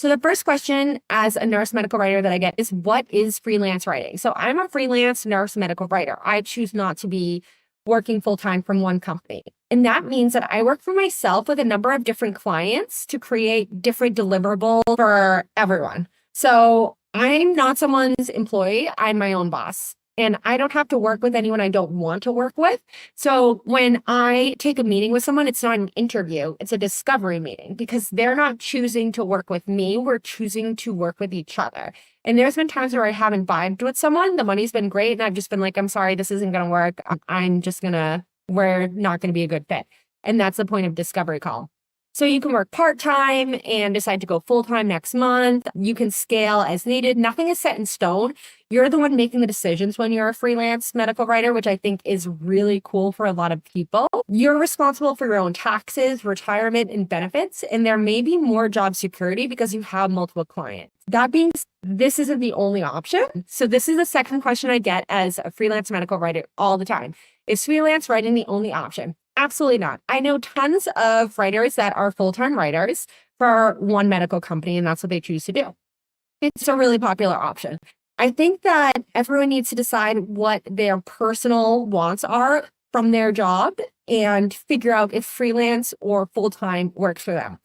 So the first question as a nurse medical writer that I get is, what is freelance writing? So I'm a freelance nurse medical writer. I choose not to be working full-time from one company. And that means that I work for myself with a number of different clients to create different deliverables for everyone. So I'm not someone's employee. I'm my own boss. And I don't have to work with anyone I don't want to work with. So when I take a meeting with someone, it's not an interview, it's a discovery meeting because they're not choosing to work with me. We're choosing to work with each other. And there's been times where I haven't vibed with someone. The money's been great. And I've just been like, I'm sorry, this isn't going to work. We're not going to be a good fit. And that's the point of discovery call. So you can work part-time and decide to go full-time next month. You can scale as needed. Nothing is set in stone. You're the one making the decisions when you're a freelance medical writer, which I think is really cool for a lot of people. You're responsible for your own taxes, retirement, and benefits. And there may be more job security because you have multiple clients. That means this isn't the only option. So this is the second question I get as a freelance medical writer all the time. Is freelance writing the only option? Absolutely not. I know tons of writers that are full-time writers for one medical company, and that's what they choose to do. It's a really popular option. I think that everyone needs to decide what their personal wants are from their job and figure out if freelance or full-time works for them.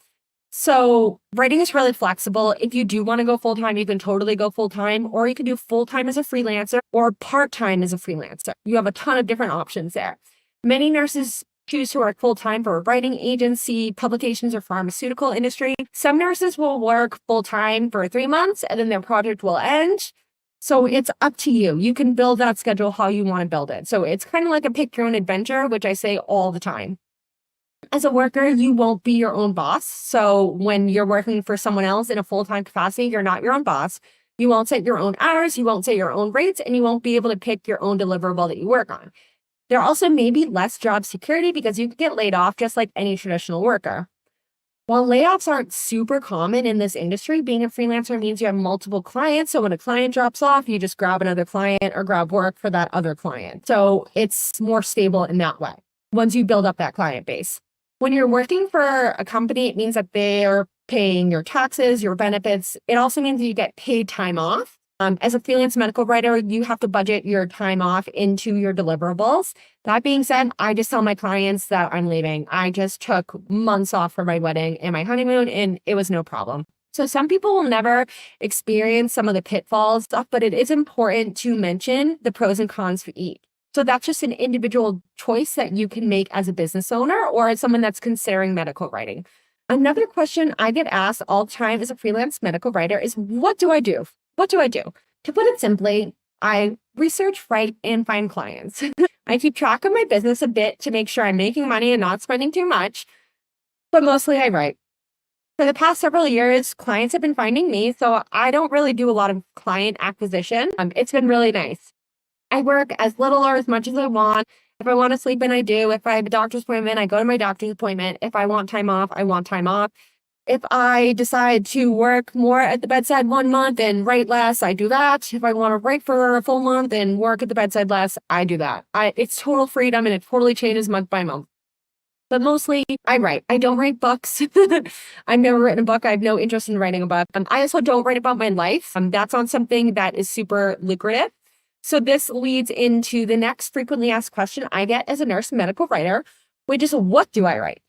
So writing is really flexible. If you do want to go full-time, you can totally go full-time, or you can do full-time as a freelancer or part-time as a freelancer. You have a ton of different options there. Many nurses choose to work full-time for a writing agency, publications, or pharmaceutical industry. Some nurses will work full-time for 3 months and then their project will end. So it's up to you. You can build that schedule how you want to build it. So it's kind of like a pick your own adventure, which I say all the time. As a worker, you won't be your own boss. So when you're working for someone else in a full-time capacity, you're not your own boss. You won't set your own hours, you won't set your own rates, and you won't be able to pick your own deliverable that you work on. There also may be less job security because you can get laid off just like any traditional worker. While layoffs aren't super common in this industry, being a freelancer means you have multiple clients. So when a client drops off, you just grab another client or grab work for that other client. So it's more stable in that way once you build up that client base. When you're working for a company, it means that they're paying your taxes, your benefits. It also means that you get paid time off. As a freelance medical writer, you have to budget your time off into your deliverables. That being said, I just tell my clients that I'm leaving. I just took months off for my wedding and my honeymoon, and it was no problem. So some people will never experience some of the pitfalls, but it is important to mention the pros and cons for each. So that's just an individual choice that you can make as a business owner or as someone that's considering medical writing. Another question I get asked all the time as a freelance medical writer is, what do I do? What do I do? To put it simply, I research, write, and find clients. I keep track of my business a bit to make sure I'm making money and not spending too much, but mostly I write. For the past several years, clients have been finding me, so I don't really do a lot of client acquisition. It's been really nice. I work as little or as much as I want. If I want to sleep in, I do. If I have a doctor's appointment, I go to my doctor's appointment. If I want time off, I want time off. If I decide to work more at the bedside 1 month and write less, I do that. If I want to write for a full month and work at the bedside less, I do that. It's total freedom and it totally changes month by month. But mostly I write. I don't write books. I've never written a book. I have no interest in writing a book. I also don't write about my life. That's on something that is super lucrative. So this leads into the next frequently asked question I get as a nurse medical writer, which is, what do I write?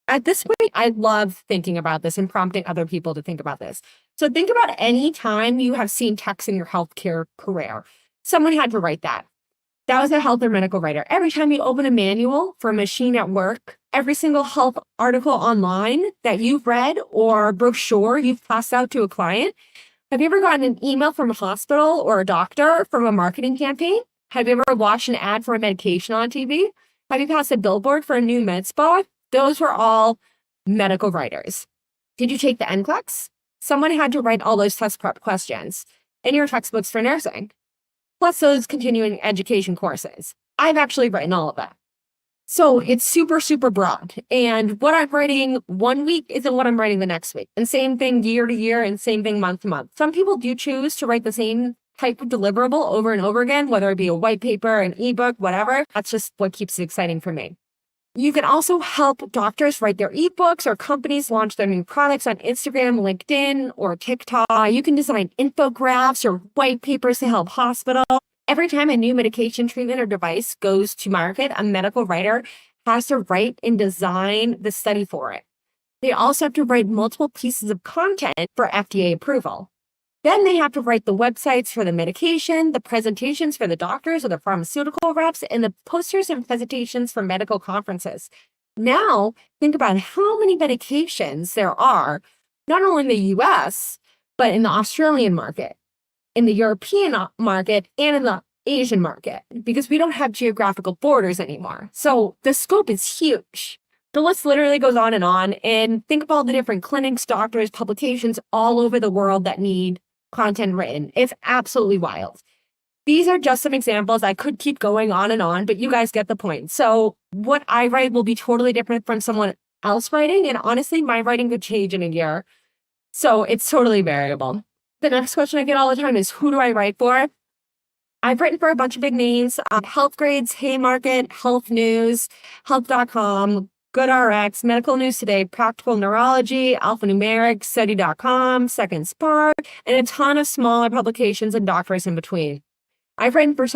At this point, I love thinking about this and prompting other people to think about this. So think about any time you have seen text in your healthcare career. Someone had to write that. That was a health or medical writer. Every time you open a manual for a machine at work, every single health article online that you've read or brochure you've passed out to a client. Have you ever gotten an email from a hospital or a doctor from a marketing campaign? Have you ever watched an ad for a medication on TV? Have you passed a billboard for a new med spa? Those were all medical writers. Did you take the NCLEX? Someone had to write all those test prep questions in your textbooks for nursing, plus those continuing education courses. I've actually written all of that. So it's super, super broad. And what I'm writing 1 week isn't what I'm writing the next week. And same thing year to year and same thing month to month. Some people do choose to write the same type of deliverable over and over again, whether it be a white paper, an ebook, whatever. That's just what keeps it exciting for me. You can also help doctors write their ebooks or companies launch their new products on Instagram, LinkedIn, or TikTok. You can design infographics or white papers to help hospitals. Every time a new medication, treatment, or device goes to market, a medical writer has to write and design the study for it. They also have to write multiple pieces of content for FDA approval. Then they have to write the websites for the medication, the presentations for the doctors or the pharmaceutical reps, and the posters and presentations for medical conferences. Now, think about how many medications there are, not only in the US, but in the Australian market, in the European market, and in the Asian market, because we don't have geographical borders anymore. So the scope is huge. The list literally goes on, and think of all the different clinics, doctors, publications all over the world that need content written. It's absolutely wild. These are just some examples. I could keep going on, but you guys get the point. So what I write will be totally different from someone else writing. And honestly, my writing could change in a year. So it's totally variable. The next question I get all the time is, who do I write for? I've written for a bunch of big names, Health Grades, Haymarket, Health News, Health.com, GoodRx, Medical News Today, Practical Neurology, Alphanumeric, Study.com, Second Spark, and a ton of smaller publications and doctors in between. I've written for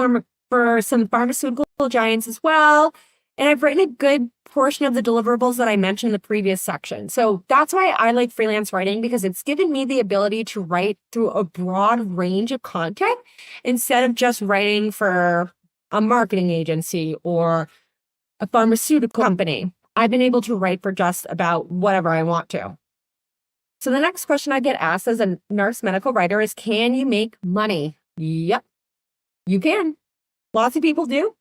some pharmaceutical giants as well, and I've written a good portion of the deliverables that I mentioned in the previous section. So that's why I like freelance writing, because it's given me the ability to write through a broad range of content instead of just writing for a marketing agency or a pharmaceutical company. I've been able to write for just about whatever I want to. So the next question I get asked as a nurse medical writer is, can you make money? Yep, you can. Lots of people do.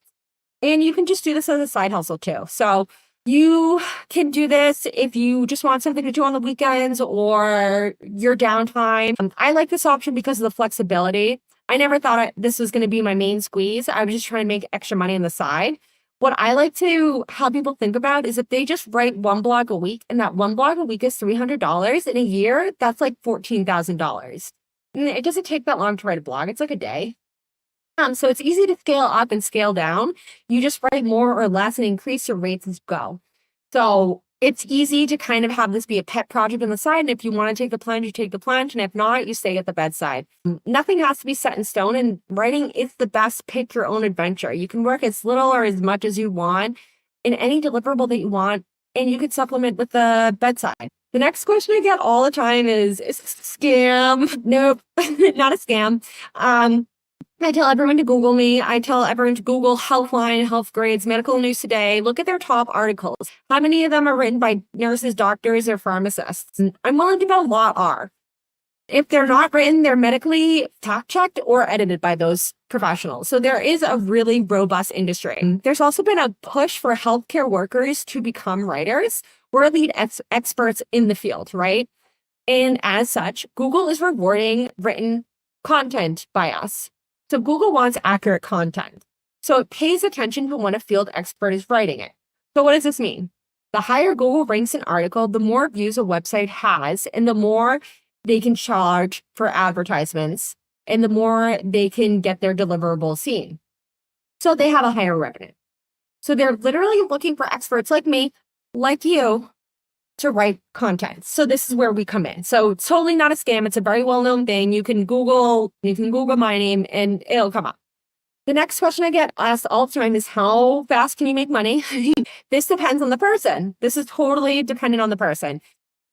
And you can just do this as a side hustle too. So you can do this if you just want something to do on the weekends or your downtime. I like this option because of the flexibility. I never thought this was going to be my main squeeze. I was just trying to make extra money on the side. What I like to have people think about is if they just write one blog a week, and that one blog a week is $300 in a year, that's like $14,000. And it doesn't take that long to write a blog. It's like a day. So it's easy to scale up and scale down. You just write more or less and increase your rates as you go. So it's easy to kind of have this be a pet project on the side. And if you want to take the plunge, you take the plunge. And if not, you stay at the bedside. Nothing has to be set in stone. And writing is the best pick your own adventure. You can work as little or as much as you want in any deliverable that you want. And you could supplement with the bedside. The next question I get all the time is this a scam? Nope, not a scam. I tell everyone to Google me. I tell everyone to Google Healthline, Health Grades, Medical News Today. Look at their top articles. How many of them are written by nurses, doctors, or pharmacists? And I'm willing to bet a lot are. If they're not written, they're medically fact-checked or edited by those professionals. So there is a really robust industry. There's also been a push for healthcare workers to become writers. We're lead experts in the field, right? And as such, Google is rewarding written content by us. So Google wants accurate content. So it pays attention to when a field expert is writing it. So what does this mean? The higher Google ranks an article, the more views a website has, and the more they can charge for advertisements, and the more they can get their deliverables seen. So they have a higher revenue. So they're literally looking for experts like me, like you, to write content. So this is where we come in. So it's totally not a scam. It's a very well-known thing. You can Google my name and it'll come up. The next question I get asked all the time is, how fast can you make money? This depends on the person. This is totally dependent on the person.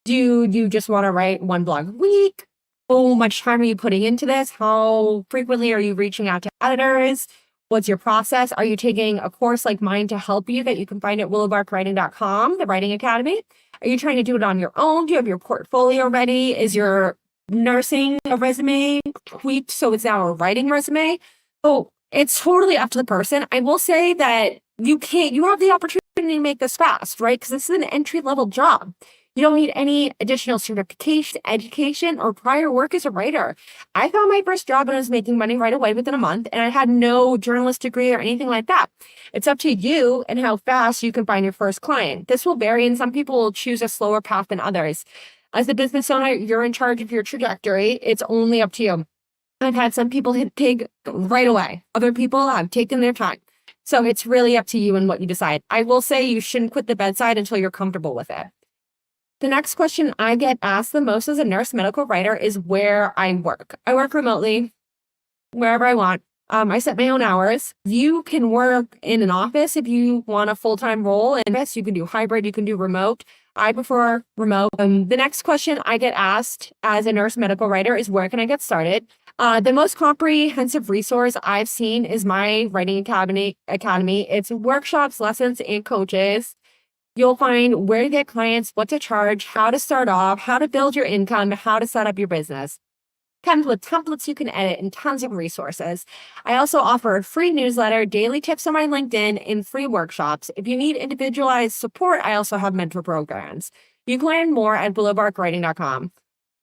Do you just want to write one blog a week? How much time are you putting into this? How frequently are you reaching out to editors? What's your process? Are you taking a course like mine to help you that you can find at willowbarkwriting.com, the Writing Academy? Are you trying to do it on your own? Do you have your portfolio ready? Is your nursing a resume tweaked so it's now a writing resume? Oh, it's totally up to the person. I will say that you have the opportunity to make this fast, right? Because this is an entry-level job. You don't need any additional certification, education, or prior work as a writer. I found my first job and I was making money right away within a month, and I had no journalist degree or anything like that. It's up to you and how fast you can find your first client. This will vary, and some people will choose a slower path than others. As a business owner, you're in charge of your trajectory. It's only up to you. I've had some people hit big right away. Other people have taken their time. So it's really up to you and what you decide. I will say you shouldn't quit the bedside until you're comfortable with it. The next question I get asked the most as a nurse medical writer is where I work. I work remotely, wherever I want. I set my own hours. You can work in an office if you want a full-time role. And yes, you can do hybrid, you can do remote. I prefer remote. The next question I get asked as a nurse medical writer is where can I get started? The most comprehensive resource I've seen is my writing academy. It's workshops, lessons, and coaches. You'll find where to get clients, what to charge, how to start off, how to build your income, how to set up your business. Comes with templates you can edit and tons of resources. I also offer a free newsletter, daily tips on my LinkedIn, and free workshops. If you need individualized support, I also have mentor programs. You can learn more at embark.com.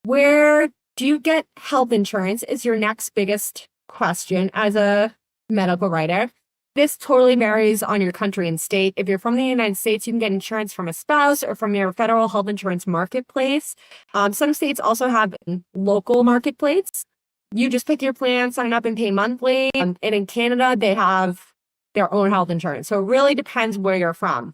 Where do you get health insurance is your next biggest question as a medical writer. This totally varies on your country and state. If you're from the United States, you can get insurance from a spouse or from your federal health insurance marketplace. Some states also have local marketplace. You just pick your plan, sign up, and pay monthly. And in Canada, they have their own health insurance. So it really depends where you're from.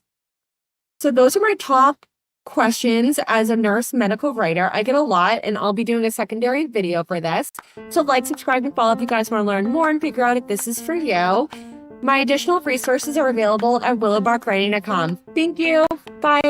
So those are my top questions as a nurse medical writer. I get a lot, and I'll be doing a secondary video for this. So like, subscribe, and follow if you guys want to learn more and figure out if this is for you. My additional resources are available at willowbarkwriting.com. Thank you. Bye.